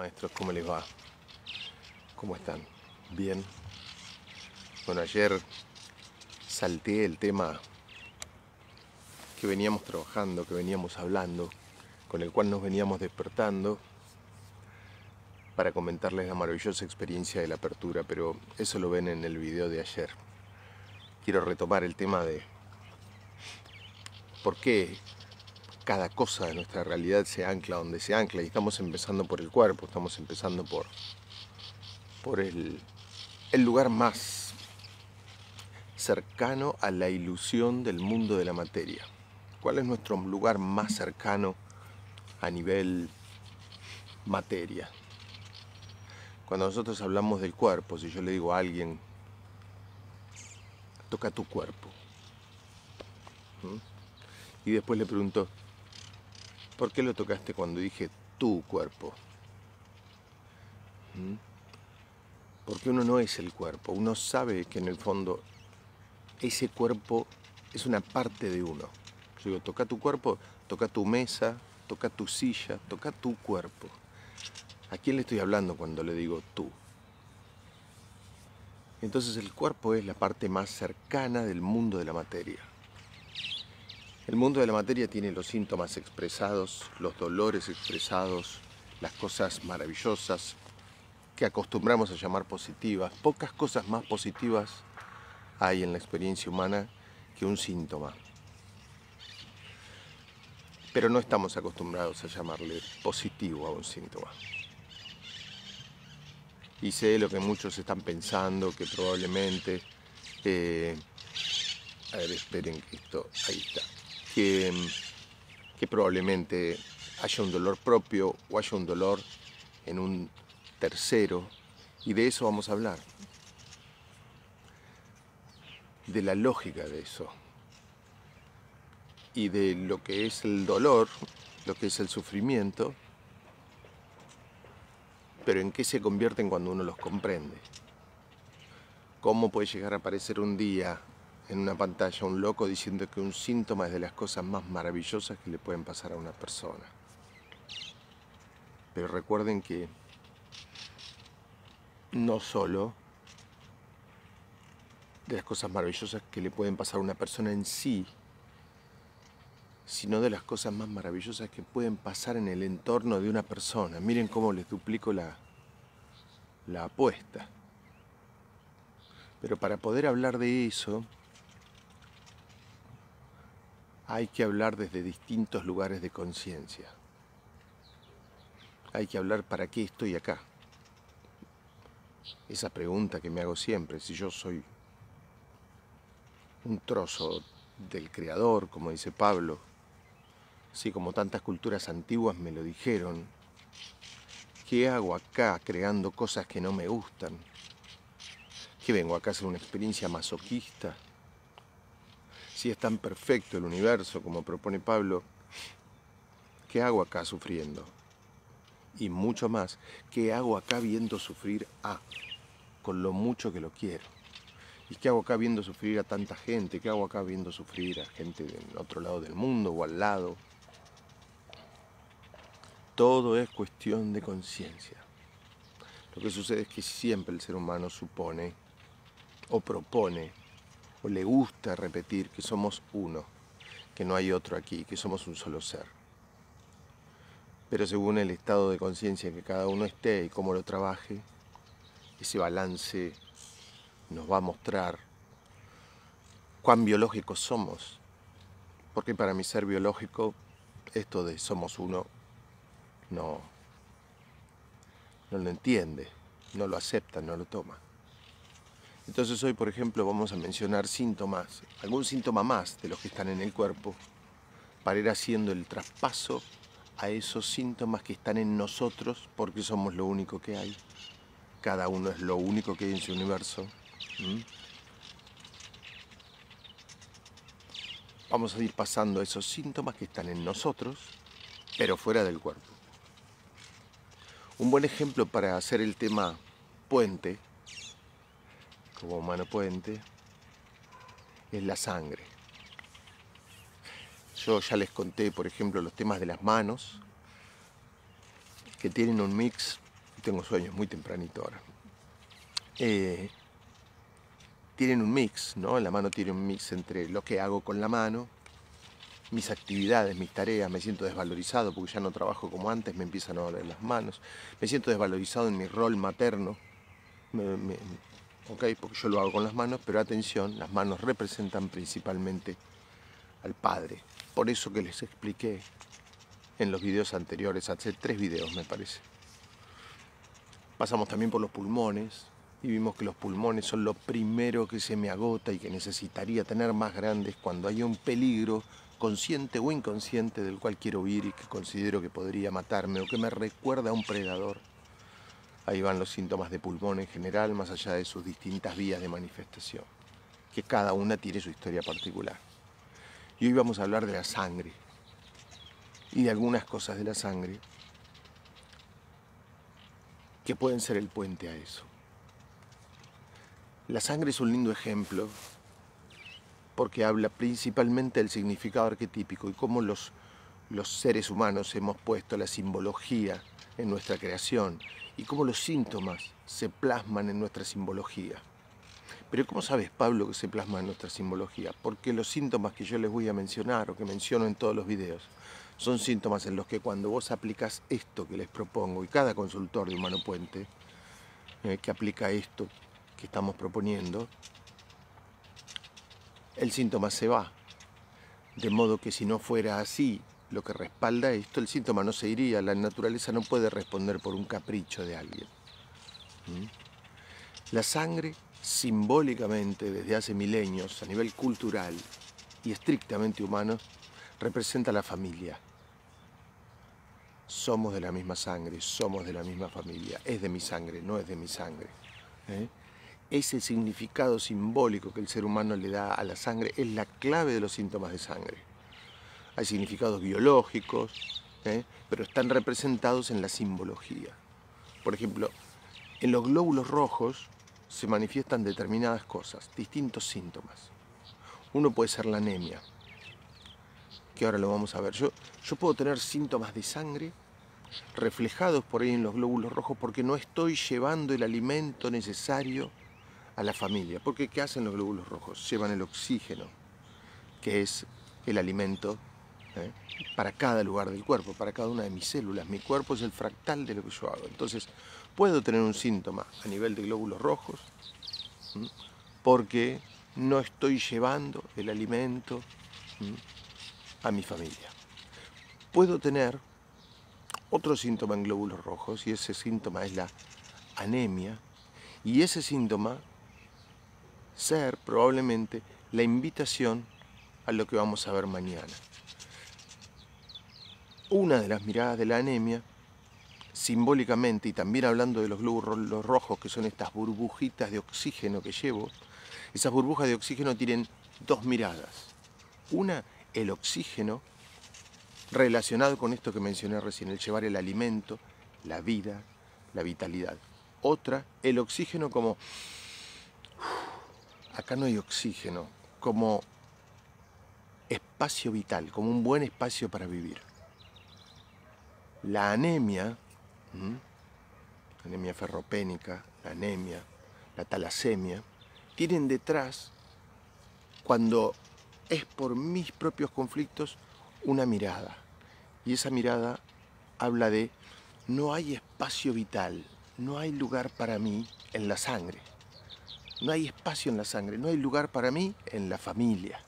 maestros? ¿Cómo les va? ¿Cómo están? ¿Bien? Bueno, ayer salteé el tema que veníamos trabajando, que veníamos hablando, con el cual nos veníamos despertando para comentarles la maravillosa experiencia de la apertura, pero eso lo ven en el video de ayer. Quiero retomar el tema de por qué cada cosa de nuestra realidad se ancla donde se ancla, y estamos empezando por el cuerpo, estamos empezando por el lugar más cercano a la ilusión del mundo de la materia. ¿Cuál es nuestro lugar más cercano a nivel materia? Cuando nosotros hablamos del cuerpo, si yo le digo a alguien, toca tu cuerpo, y después le pregunto, ¿por qué lo tocaste cuando dije tu cuerpo? Porque uno no es el cuerpo, uno sabe que en el fondo ese cuerpo es una parte de uno. Yo digo, toca tu cuerpo, toca tu mesa, toca tu silla, toca tu cuerpo. ¿A quién le estoy hablando cuando le digo tú? Entonces el cuerpo es la parte más cercana del mundo de la materia. El mundo de la materia tiene los síntomas expresados, los dolores expresados, las cosas maravillosas que acostumbramos a llamar positivas. Pocas cosas más positivas hay en la experiencia humana que un síntoma. Pero no estamos acostumbrados a llamarle positivo a un síntoma. Y sé lo que muchos están pensando, que probablemente... a ver, esperen que esto... Ahí está. Que probablemente haya un dolor propio o haya un dolor en un tercero. Y de eso vamos a hablar. De la lógica de eso. Y de lo que es el dolor, lo que es el sufrimiento, pero en qué se convierten cuando uno los comprende. ¿Cómo puede llegar a aparecer un día en una pantalla un loco diciendo que un síntoma es de las cosas más maravillosas que le pueden pasar a una persona? Pero recuerden que no solo de las cosas maravillosas que le pueden pasar a una persona en sí, sino de las cosas más maravillosas que pueden pasar en el entorno de una persona. Miren cómo les duplico la apuesta. Pero para poder hablar de eso, hay que hablar desde distintos lugares de conciencia. Hay que hablar para qué estoy acá. Esa pregunta que me hago siempre, si yo soy un trozo del Creador, como dice Pablo, así como tantas culturas antiguas me lo dijeron, ¿qué hago acá creando cosas que no me gustan? ¿Qué vengo acá a hacer una experiencia masoquista? Si es tan perfecto el universo como propone Pablo, ¿qué hago acá sufriendo? Y mucho más, ¿qué hago acá viendo sufrir a, con lo mucho que lo quiero? ¿Y qué hago acá viendo sufrir a tanta gente? ¿Qué hago acá viendo sufrir a gente del otro lado del mundo o al lado? Todo es cuestión de conciencia. Lo que sucede es que siempre el ser humano supone, o propone, o le gusta repetir que somos uno, que no hay otro aquí, que somos un solo ser. Pero según el estado de conciencia que cada uno esté y cómo lo trabaje, ese balance nos va a mostrar cuán biológicos somos. Porque para mi ser biológico, esto de somos uno no lo entiende, no lo acepta, no lo toma. Entonces hoy, por ejemplo, vamos a mencionar síntomas, algún síntoma más de los que están en el cuerpo, para ir haciendo el traspaso a esos síntomas que están en nosotros, porque somos lo único que hay. Cada uno es lo único que hay en su universo. Vamos a ir pasando esos síntomas que están en nosotros, pero fuera del cuerpo. Un buen ejemplo para hacer el tema puente, como mano puente, es la sangre. Yo ya les conté, por ejemplo, los temas de las manos, que tienen un mix tengo sueños muy tempranito ahora. Tienen un mix, ¿no? La mano tiene un mix entre lo que hago con la mano, mis actividades, mis tareas. Me siento desvalorizado porque ya no trabajo como antes, me empiezan a doler las manos. Me siento desvalorizado en mi rol materno, porque yo lo hago con las manos, pero atención, las manos representan principalmente al padre. Por eso que les expliqué en los videos anteriores, hace 3 videos me parece. Pasamos también por los pulmones y vimos que los pulmones son lo primero que se me agota y que necesitaría tener más grandes cuando haya un peligro consciente o inconsciente del cual quiero huir y que considero que podría matarme o que me recuerda a un predador. Ahí van los síntomas de pulmón en general, más allá de sus distintas vías de manifestación, que cada una tiene su historia particular. Y hoy vamos a hablar de la sangre y de algunas cosas de la sangre que pueden ser el puente a eso. La sangre es un lindo ejemplo porque habla principalmente del significado arquetípico y cómo los seres humanos hemos puesto la simbología en nuestra creación y cómo los síntomas se plasman en nuestra simbología. Pero ¿cómo sabes, Pablo, que se plasma en nuestra simbología? Porque los síntomas que yo les voy a mencionar o que menciono en todos los videos son síntomas en los que cuando vos aplicas esto que les propongo, y cada consultor de Humano Puente que aplica esto que estamos proponiendo, el síntoma se va. De modo que si no fuera así, lo que respalda esto, el síntoma no se iría. La naturaleza no puede responder por un capricho de alguien. La sangre, simbólicamente, desde hace milenios, a nivel cultural y estrictamente humano, representa la familia. Somos de la misma sangre, somos de la misma familia. Es de mi sangre, no es de mi sangre. Ese significado simbólico que el ser humano le da a la sangre es la clave de los síntomas de sangre. Hay significados biológicos, pero están representados en la simbología. Por ejemplo, en los glóbulos rojos se manifiestan determinadas cosas, distintos síntomas. Uno puede ser la anemia, que ahora lo vamos a ver. Yo puedo tener síntomas de sangre reflejados por ahí en los glóbulos rojos porque no estoy llevando el alimento necesario a la familia. Porque ¿qué hacen los glóbulos rojos? Llevan el oxígeno, que es el alimento para cada lugar del cuerpo, para cada una de mis células. Mi cuerpo es el fractal de lo que yo hago. Entonces, puedo tener un síntoma a nivel de glóbulos rojos porque no estoy llevando el alimento a mi familia. Puedo tener otro síntoma en glóbulos rojos y ese síntoma es la anemia y ese síntoma ser probablemente la invitación a lo que vamos a ver mañana. Una de las miradas de la anemia, simbólicamente y también hablando de los glóbulos rojos, que son estas burbujitas de oxígeno que llevo, esas burbujas de oxígeno tienen 2 miradas. Una, el oxígeno, relacionado con esto que mencioné recién, el llevar el alimento, la vida, la vitalidad. Otra, el oxígeno como, acá no hay oxígeno, como espacio vital, como un buen espacio para vivir. La anemia, anemia ferropénica, la anemia, la talasemia, tienen detrás, cuando es por mis propios conflictos, una mirada. Y esa mirada habla de no hay espacio vital, no hay lugar para mí en la sangre. No hay espacio en la sangre, no hay lugar para mí en la familia.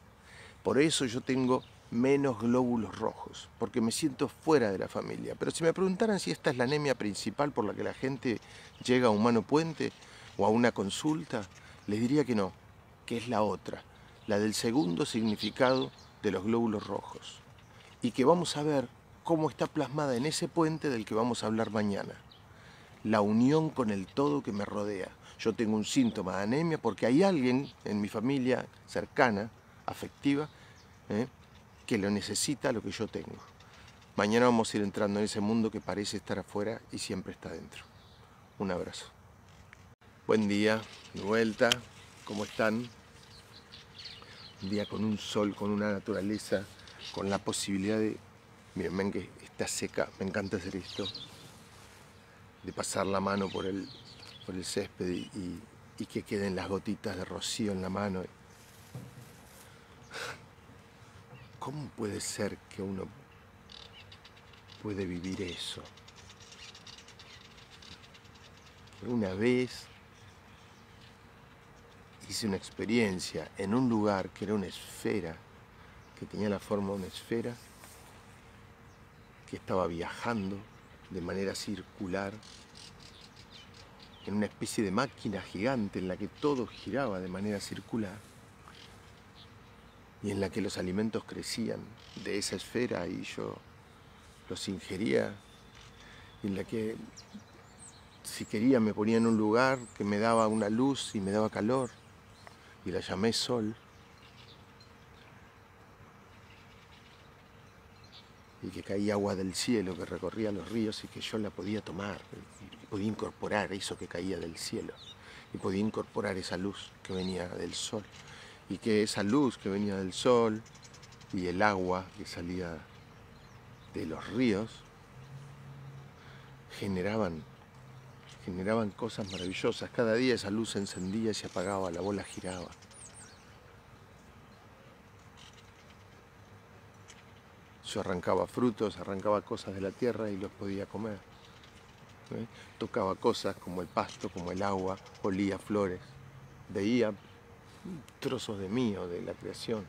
Por eso yo tengo menos glóbulos rojos, porque me siento fuera de la familia. Pero si me preguntaran si esta es la anemia principal por la que la gente llega a Humano Puente o a una consulta, les diría que no, que es la otra, la del segundo significado de los glóbulos rojos. Y que vamos a ver cómo está plasmada en ese puente del que vamos a hablar mañana. La unión con el todo que me rodea. Yo tengo un síntoma de anemia porque hay alguien en mi familia cercana, afectiva, que lo necesita lo que yo tengo. Mañana vamos a ir entrando en ese mundo que parece estar afuera y siempre está dentro. Un abrazo. Buen día, de vuelta. ¿Cómo están? Un día con un sol, con una naturaleza, con la posibilidad de... Miren, ven que está seca, me encanta hacer esto. de pasar la mano por el césped y que queden las gotitas de rocío en la mano. ¿Cómo puede ser que uno puede vivir eso? Una vez hice una experiencia en un lugar que era una esfera, que tenía la forma de una esfera, que estaba viajando de manera circular, en una especie de máquina gigante en la que todo giraba de manera circular y en la que los alimentos crecían de esa esfera y yo los ingería, y en la que si quería me ponía en un lugar que me daba una luz y me daba calor y la llamé sol, y que caía agua del cielo que recorría los ríos y que yo la podía tomar y podía incorporar eso que caía del cielo y podía incorporar esa luz que venía del sol, y que esa luz que venía del sol y el agua que salía de los ríos generaban cosas maravillosas. Cada día esa luz se encendía y se apagaba, la bola giraba. Yo arrancaba frutos, arrancaba cosas de la tierra y los podía comer. Tocaba cosas como el pasto, como el agua, olía flores, veía trozos de mí o de la creación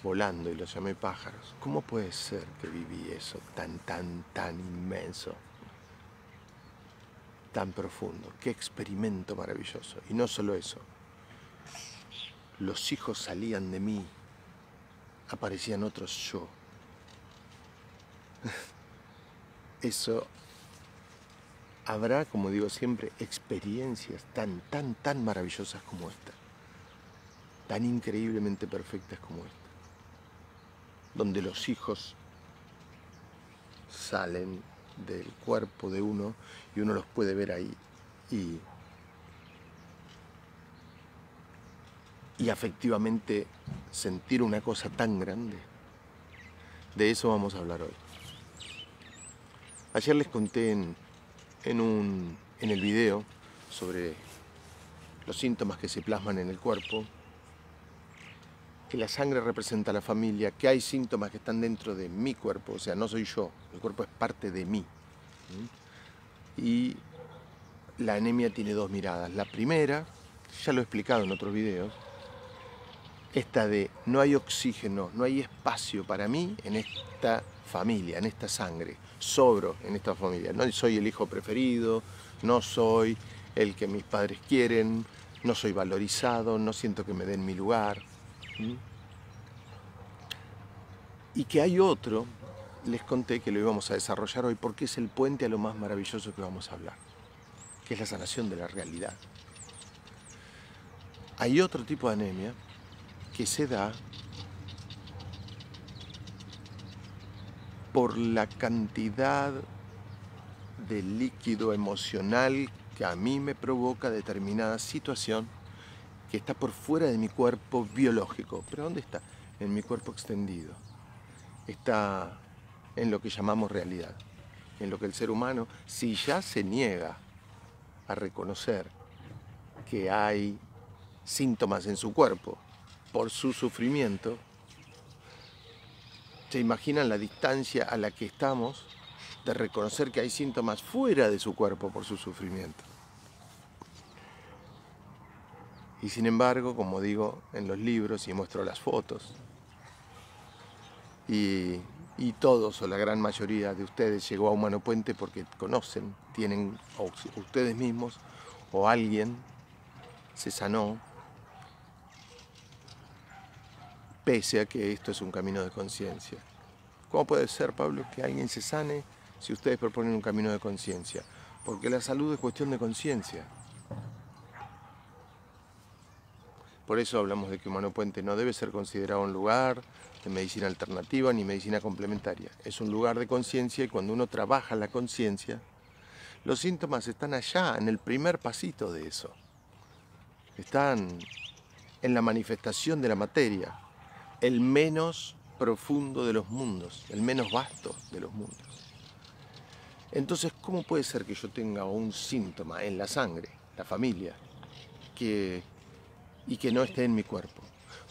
volando y los llamé pájaros. ¿Cómo puede ser que viví eso tan inmenso, tan profundo? Qué experimento maravilloso. Y no solo eso, los hijos salían de mí, aparecían otros yo. Eso, habrá, como digo siempre, experiencias tan maravillosas como esta, tan increíblemente perfectas como esta, donde los hijos salen del cuerpo de uno y uno los puede ver ahí y afectivamente sentir una cosa tan grande. De eso vamos a hablar hoy. Ayer les conté en el video sobre los síntomas que se plasman en el cuerpo, que la sangre representa a la familia, que hay síntomas que están dentro de mi cuerpo, o sea, no soy yo, el cuerpo es parte de mí. Y la anemia tiene dos miradas. La primera, ya lo he explicado en otros videos, esta de no hay oxígeno, no hay espacio para mí en esta familia, en esta sangre, sobro en esta familia. No soy el hijo preferido, no soy el que mis padres quieren, no soy valorizado, no siento que me den mi lugar. Y que hay otro, les conté que lo íbamos a desarrollar hoy porque es el puente a lo más maravilloso que vamos a hablar, que es la sanación de la realidad. Hay otro tipo de anemia que se da por la cantidad de líquido emocional que a mí me provoca determinada situación que está por fuera de mi cuerpo biológico. ¿Pero dónde está? En mi cuerpo extendido. Está en lo que llamamos realidad, en lo que el ser humano, si ya se niega a reconocer que hay síntomas en su cuerpo por su sufrimiento, ¿se imaginan la distancia a la que estamos de reconocer que hay síntomas fuera de su cuerpo por su sufrimiento? Y sin embargo, como digo en los libros y muestro las fotos, y todos o la gran mayoría de ustedes llegó a Humano Puente porque conocen, tienen, o ustedes mismos o alguien se sanó, pese a que esto es un camino de conciencia. ¿Cómo puede ser, Pablo, que alguien se sane si ustedes proponen un camino de conciencia? Porque la salud es cuestión de conciencia. Por eso hablamos de que Humano Puente no debe ser considerado un lugar de medicina alternativa ni medicina complementaria. Es un lugar de conciencia y cuando uno trabaja la conciencia, los síntomas están allá, en el primer pasito de eso. Están en la manifestación de la materia, el menos profundo de los mundos, el menos vasto de los mundos. Entonces, ¿cómo puede ser que yo tenga un síntoma en la sangre, la familia, y que no esté en mi cuerpo?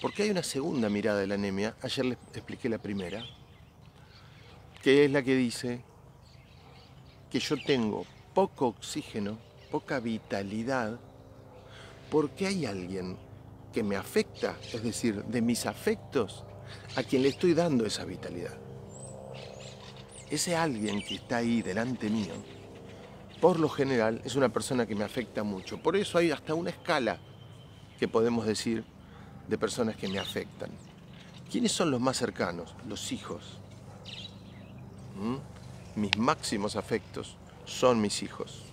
Porque hay una segunda mirada de la anemia, ayer les expliqué la primera, que es la que dice que yo tengo poco oxígeno, poca vitalidad, porque hay alguien que me afecta, es decir, de mis afectos, a quien le estoy dando esa vitalidad. Ese alguien que está ahí delante mío, por lo general, es una persona que me afecta mucho. Por eso hay hasta una escala que podemos decir de personas que me afectan. ¿Quiénes son los más cercanos? Los hijos. Mis máximos afectos son mis hijos.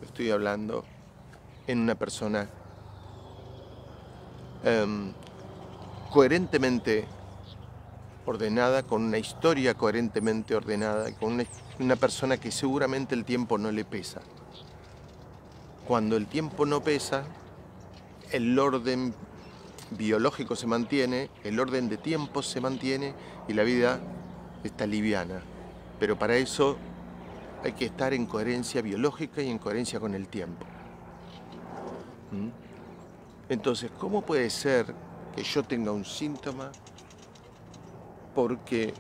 Estoy hablando en una persona coherentemente ordenada, con una historia coherentemente ordenada, con una persona que seguramente el tiempo no le pesa. Cuando el tiempo no pesa, el orden biológico se mantiene, el orden de tiempos se mantiene y la vida está liviana. Pero para eso hay que estar en coherencia biológica y en coherencia con el tiempo. Entonces, ¿cómo puede ser que yo tenga un síntoma porque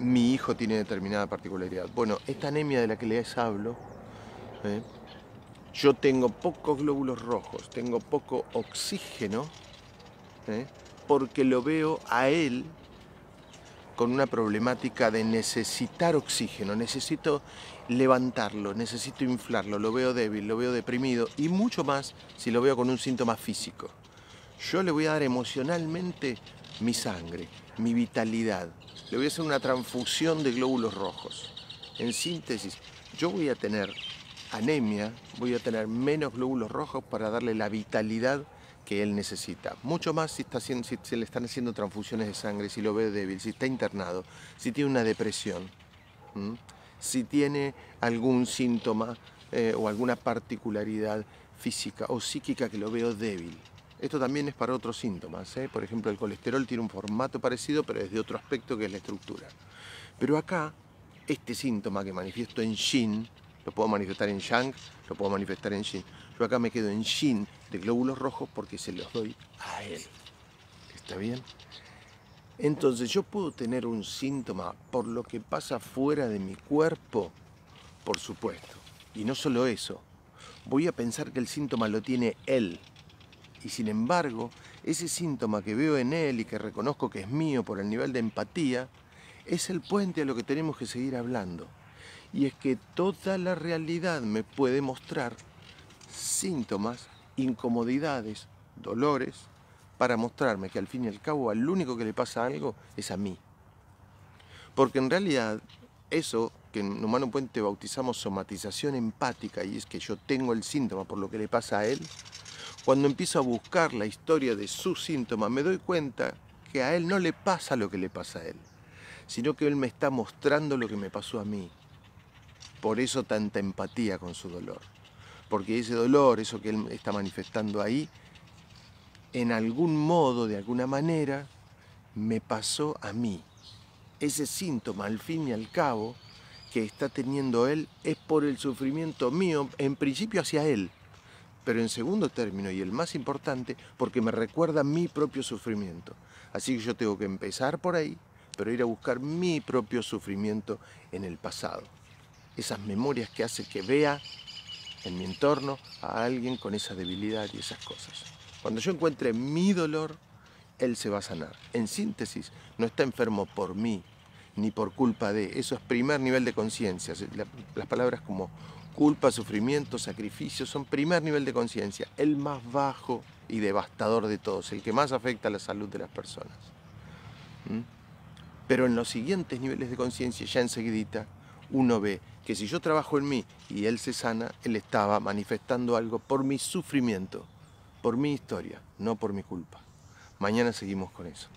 mi hijo tiene determinada particularidad? Bueno, esta anemia de la que les hablo, yo tengo pocos glóbulos rojos, tengo poco oxígeno, porque lo veo a él con una problemática de necesitar oxígeno, necesito levantarlo, necesito inflarlo, lo veo débil, lo veo deprimido y mucho más si lo veo con un síntoma físico. Yo le voy a dar emocionalmente mi sangre, mi vitalidad, le voy a hacer una transfusión de glóbulos rojos. En síntesis, yo voy a tener anemia, voy a tener menos glóbulos rojos para darle la vitalidad que él necesita. Mucho más si se le están haciendo transfusiones de sangre, si lo ve débil, si está internado, si tiene una depresión, si tiene algún síntoma o alguna particularidad física o psíquica que lo veo débil. Esto también es para otros síntomas. Por ejemplo, el colesterol tiene un formato parecido, pero es de otro aspecto que es la estructura. Pero acá, este síntoma que manifiesto en Yin, lo puedo manifestar en Yang, lo puedo manifestar en Yin. Yo acá me quedo en Yin de glóbulos rojos porque se los doy a él. ¿Está bien? Entonces yo puedo tener un síntoma por lo que pasa fuera de mi cuerpo, por supuesto. Y no solo eso, voy a pensar que el síntoma lo tiene él. Y sin embargo, ese síntoma que veo en él y que reconozco que es mío por el nivel de empatía, es el puente a lo que tenemos que seguir hablando. Y es que toda la realidad me puede mostrar síntomas, incomodidades, dolores, para mostrarme que al fin y al cabo al único que le pasa algo es a mí. Porque en realidad eso que en Humano Puente bautizamos somatización empática, y es que yo tengo el síntoma por lo que le pasa a él, cuando empiezo a buscar la historia de su síntoma me doy cuenta que a él no le pasa lo que le pasa a él, sino que él me está mostrando lo que me pasó a mí. Por eso tanta empatía con su dolor. Porque ese dolor, eso que él está manifestando ahí, en algún modo, de alguna manera, me pasó a mí. Ese síntoma, al fin y al cabo, que está teniendo él, es por el sufrimiento mío, en principio hacia él, pero en segundo término, y el más importante, porque me recuerda mi propio sufrimiento. Así que yo tengo que empezar por ahí, pero ir a buscar mi propio sufrimiento en el pasado. Esas memorias que hace que vea en mi entorno a alguien con esa debilidad y esas cosas. Cuando yo encuentre mi dolor, él se va a sanar. En síntesis, no está enfermo por mí, ni por culpa de. Eso es primer nivel de conciencia. Las palabras como culpa, sufrimiento, sacrificio son primer nivel de conciencia, el más bajo y devastador de todos, el que más afecta a la salud de las personas. Pero en los siguientes niveles de conciencia, ya enseguidita, uno ve que si yo trabajo en mí y él se sana, él estaba manifestando algo por mi sufrimiento, por mi historia, no por mi culpa. Mañana seguimos con eso.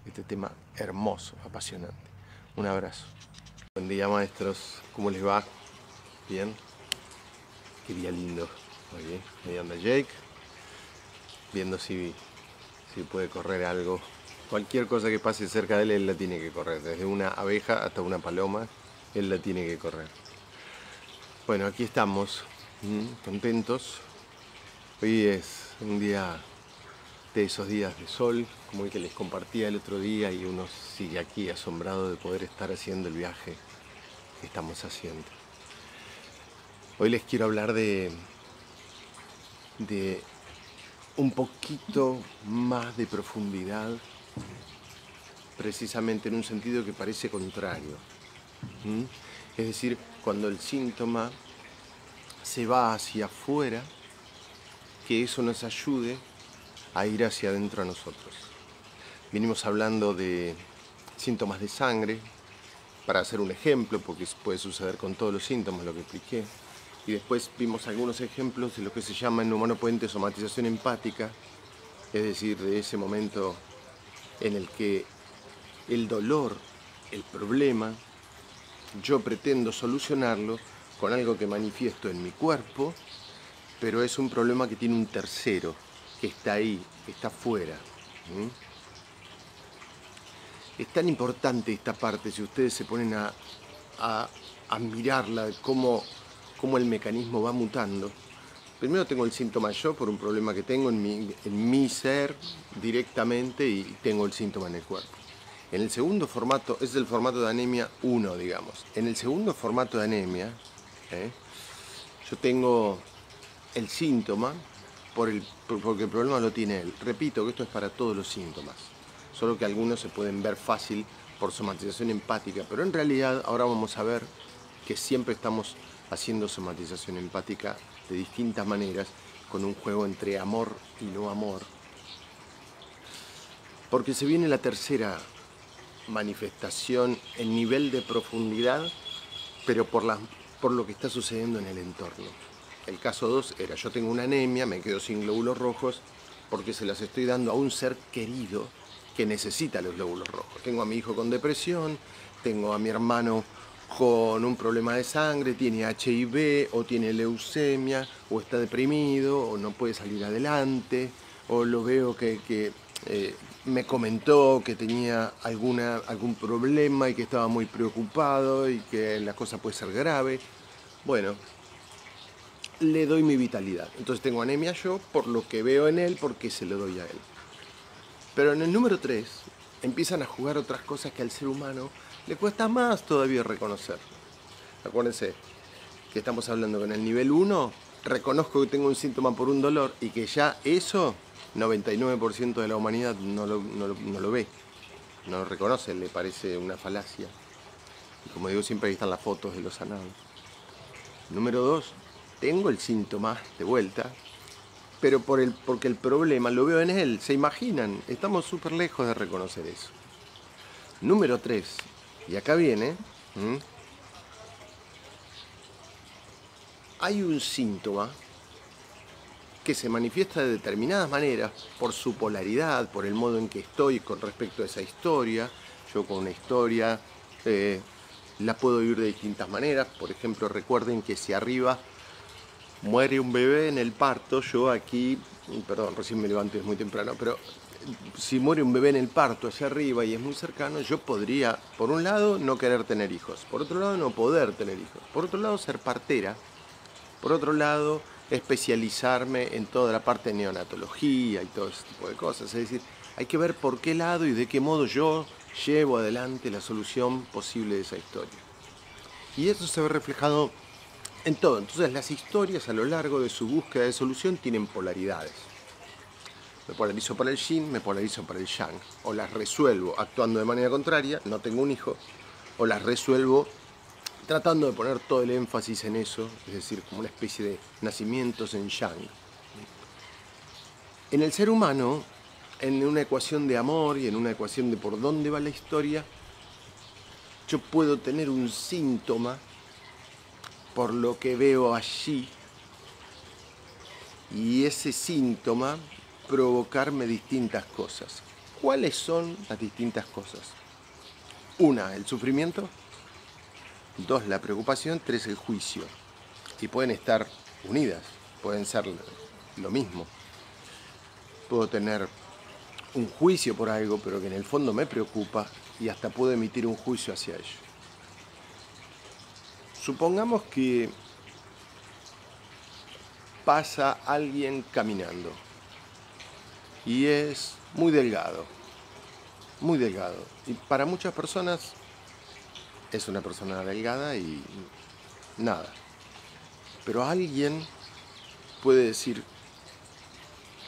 Este tema hermoso, apasionante. Un abrazo. Buen día, maestros. ¿Cómo les va? ¿Bien? Qué día lindo. Muy bien. Ahí anda Jake, viendo si puede correr algo. Cualquier cosa que pase cerca de él la tiene que correr. Desde una abeja hasta una paloma, él la tiene que correr. Bueno, aquí estamos, contentos. Hoy es un día de esos días de sol, como el que les compartía el otro día, y uno sigue aquí asombrado de poder estar haciendo el viaje que estamos haciendo. Hoy les quiero hablar de un poquito más de profundidad, precisamente en un sentido que parece contrario. Es decir, cuando el síntoma se va hacia afuera, que eso nos ayude a ir hacia adentro a nosotros. Venimos hablando de síntomas de sangre, para hacer un ejemplo, porque puede suceder con todos los síntomas, lo que expliqué. Y después vimos algunos ejemplos de lo que se llama en humano puente somatización empática, es decir, de ese momento en el que el dolor, el problema, yo pretendo solucionarlo con algo que manifiesto en mi cuerpo, pero es un problema que tiene un tercero, que está ahí, que está afuera. Es tan importante esta parte, si ustedes se ponen a mirarla, cómo el mecanismo va mutando. Primero tengo el síntoma yo por un problema que tengo en mi ser directamente, y tengo el síntoma en el cuerpo. En el segundo formato, es el formato de anemia 1, digamos. En el segundo formato de anemia, yo tengo el síntoma porque el problema lo tiene él. Repito que esto es para todos los síntomas, solo que algunos se pueden ver fácil por somatización empática, pero en realidad ahora vamos a ver que siempre estamos haciendo somatización empática de distintas maneras, con un juego entre amor y no amor, porque se viene la tercera manifestación en nivel de profundidad, pero por lo que está sucediendo en el entorno. El caso 2 era, yo tengo una anemia, me quedo sin glóbulos rojos porque se las estoy dando a un ser querido que necesita los glóbulos rojos. Tengo a mi hijo con depresión, tengo a mi hermano con un problema de sangre, tiene HIV o tiene leucemia, o está deprimido, o no puede salir adelante, o lo veo que me comentó que tenía algún problema y que estaba muy preocupado y que la cosa puede ser grave. Bueno, le doy mi vitalidad. Entonces tengo anemia yo por lo que veo en él, porque se lo doy a él. Pero en el número 3 empiezan a jugar otras cosas que al ser humano le cuesta más todavía reconocer. Acuérdense que estamos hablando con el nivel 1, reconozco que tengo un síntoma por un dolor, y que ya eso 99% de la humanidad no lo ve, no lo reconoce, le parece una falacia. Y como digo siempre, ahí están las fotos de los sanados. Número 2, tengo el síntoma de vuelta, pero porque el problema lo veo en él. ¿Se imaginan? Estamos súper lejos de reconocer eso. Número 3, y acá viene, hay un síntoma que se manifiesta de determinadas maneras por su polaridad, por el modo en que estoy con respecto a esa historia. Yo con una historia la puedo vivir de distintas maneras. Por ejemplo, recuerden que si arriba muere un bebé en el parto, yo aquí, perdón, recién me levanté, es muy temprano, pero si muere un bebé en el parto allá arriba y es muy cercano, yo podría, por un lado, no querer tener hijos, por otro lado, no poder tener hijos, por otro lado, ser partera, por otro lado, especializarme en toda la parte de neonatología y todo ese tipo de cosas. Es decir, hay que ver por qué lado y de qué modo yo llevo adelante la solución posible de esa historia. Y eso se ve reflejado en todo. Entonces las historias a lo largo de su búsqueda de solución tienen polaridades. Me polarizo para el yin, me polarizo para el yang. O las resuelvo actuando de manera contraria, no tengo un hijo, o las resuelvo tratando de poner todo el énfasis en eso, es decir, como una especie de nacimientos en yang. En el ser humano, en una ecuación de amor y en una ecuación de por dónde va la historia, yo puedo tener un síntoma por lo que veo allí, y ese síntoma provocarme distintas cosas. ¿Cuáles son las distintas cosas? 1, el sufrimiento. 2, la preocupación. 3, el juicio. Y pueden estar unidas, pueden ser lo mismo. Puedo tener un juicio por algo, pero que en el fondo me preocupa, y hasta puedo emitir un juicio hacia ello. Supongamos que pasa alguien caminando y es muy delgado, muy delgado. Y para muchas personas es una persona delgada y nada. Pero alguien puede decir,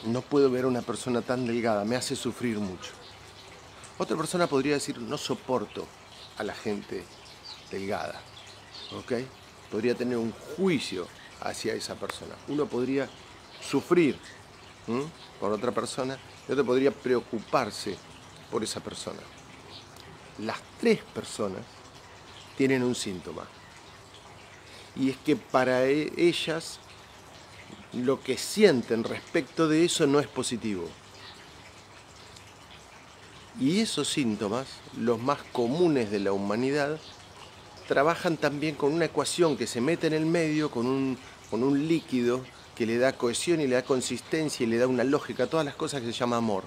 no puedo ver a una persona tan delgada, me hace sufrir mucho. Otra persona podría decir, no soporto a la gente delgada, ¿ok? Podría tener un juicio hacia esa persona. Uno podría sufrir por otra persona y otro podría preocuparse por esa persona. Las tres personas tienen un síntoma. Y es que para ellas lo que sienten respecto de eso no es positivo. Y esos síntomas, los más comunes de la humanidad, trabajan también con una ecuación que se mete en el medio, con un líquido que le da cohesión y le da consistencia y le da una lógica a todas las cosas, que se llama amor.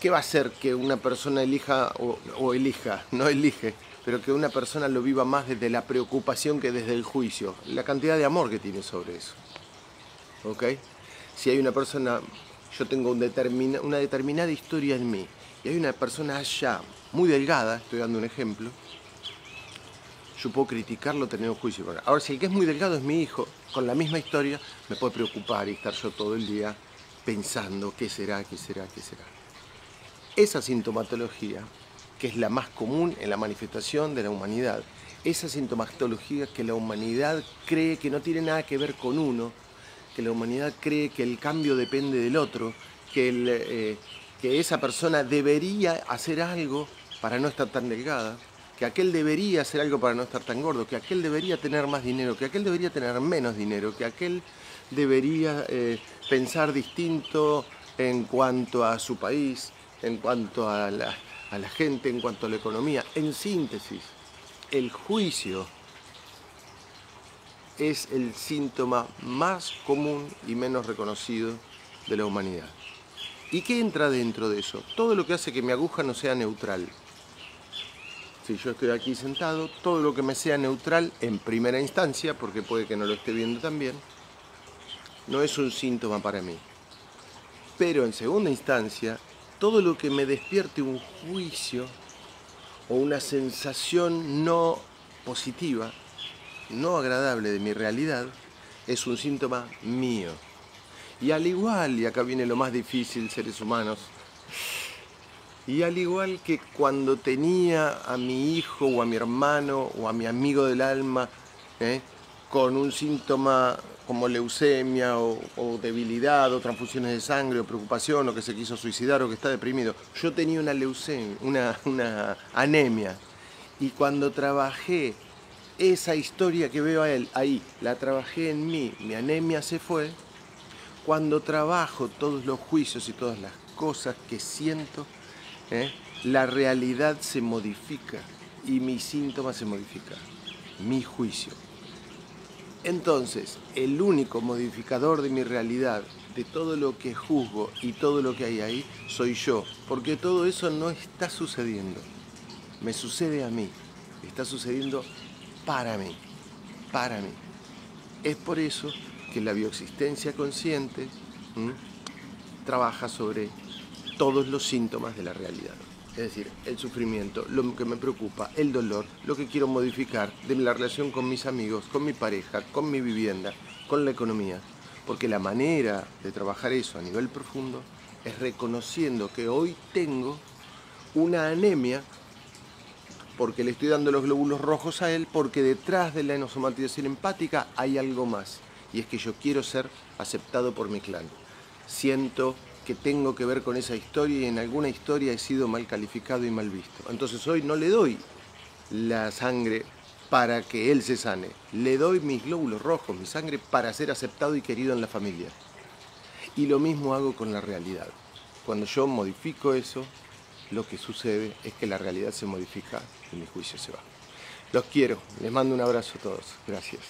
¿Qué va a hacer que una persona elija o elija, no elige, pero que una persona lo viva más desde la preocupación que desde el juicio? La cantidad de amor que tiene sobre eso. ¿Ok? Si hay una persona, yo tengo una determinada historia en mí, y hay una persona allá, muy delgada, estoy dando un ejemplo, yo puedo criticarlo, tener un juicio. Ahora, si el que es muy delgado es mi hijo, con la misma historia, me puede preocupar y estar yo todo el día pensando qué será, qué será, qué será. Esa sintomatología, que es la más común en la manifestación de la humanidad, esa sintomatología que la humanidad cree que no tiene nada que ver con uno, que la humanidad cree que el cambio depende del otro, que esa persona debería hacer algo para no estar tan delgada, que aquel debería hacer algo para no estar tan gordo, que aquel debería tener más dinero, que aquel debería tener menos dinero, que aquel debería pensar distinto en cuanto a su país, en cuanto a la gente, en cuanto a la economía. En síntesis, el juicio es el síntoma más común y menos reconocido de la humanidad. ¿Y qué entra dentro de eso? Todo lo que hace que mi aguja no sea neutral. Si yo estoy aquí sentado, todo lo que me sea neutral en primera instancia, porque puede que no lo esté viendo también, no es un síntoma para mí. Pero en segunda instancia, todo lo que me despierte un juicio o una sensación no positiva, no agradable de mi realidad, es un síntoma mío. Y al igual, y acá viene lo más difícil, seres humanos, y al igual que cuando tenía a mi hijo o a mi hermano o a mi amigo del alma con un síntoma como leucemia o debilidad o transfusiones de sangre o preocupación o que se quiso suicidar o que está deprimido, yo tenía una leucemia, una anemia, y cuando trabajé esa historia que veo a él ahí, la trabajé en mí, mi anemia se fue. Cuando trabajo todos los juicios y todas las cosas que siento, la realidad se modifica y mi síntoma se modifica, mi juicio. Entonces, el único modificador de mi realidad, de todo lo que juzgo y todo lo que hay ahí, soy yo, porque todo eso no está sucediendo, me sucede a mí, está sucediendo para mí, para mí. Es por eso que la bioexistencia consciente trabaja sobre todos los síntomas de la realidad. Es decir, el sufrimiento, lo que me preocupa, el dolor, lo que quiero modificar de la relación con mis amigos, con mi pareja, con mi vivienda, con la economía. Porque la manera de trabajar eso a nivel profundo es reconociendo que hoy tengo una anemia porque le estoy dando los glóbulos rojos a él, porque detrás de la enosomatización empática hay algo más. Y es que yo quiero ser aceptado por mi clan. Siento que tengo que ver con esa historia y en alguna historia he sido mal calificado y mal visto. Entonces hoy no le doy la sangre para que él se sane. Le doy mis glóbulos rojos, mi sangre, para ser aceptado y querido en la familia. Y lo mismo hago con la realidad. Cuando yo modifico eso, lo que sucede es que la realidad se modifica y mi juicio se va. Los quiero. Les mando un abrazo a todos. Gracias.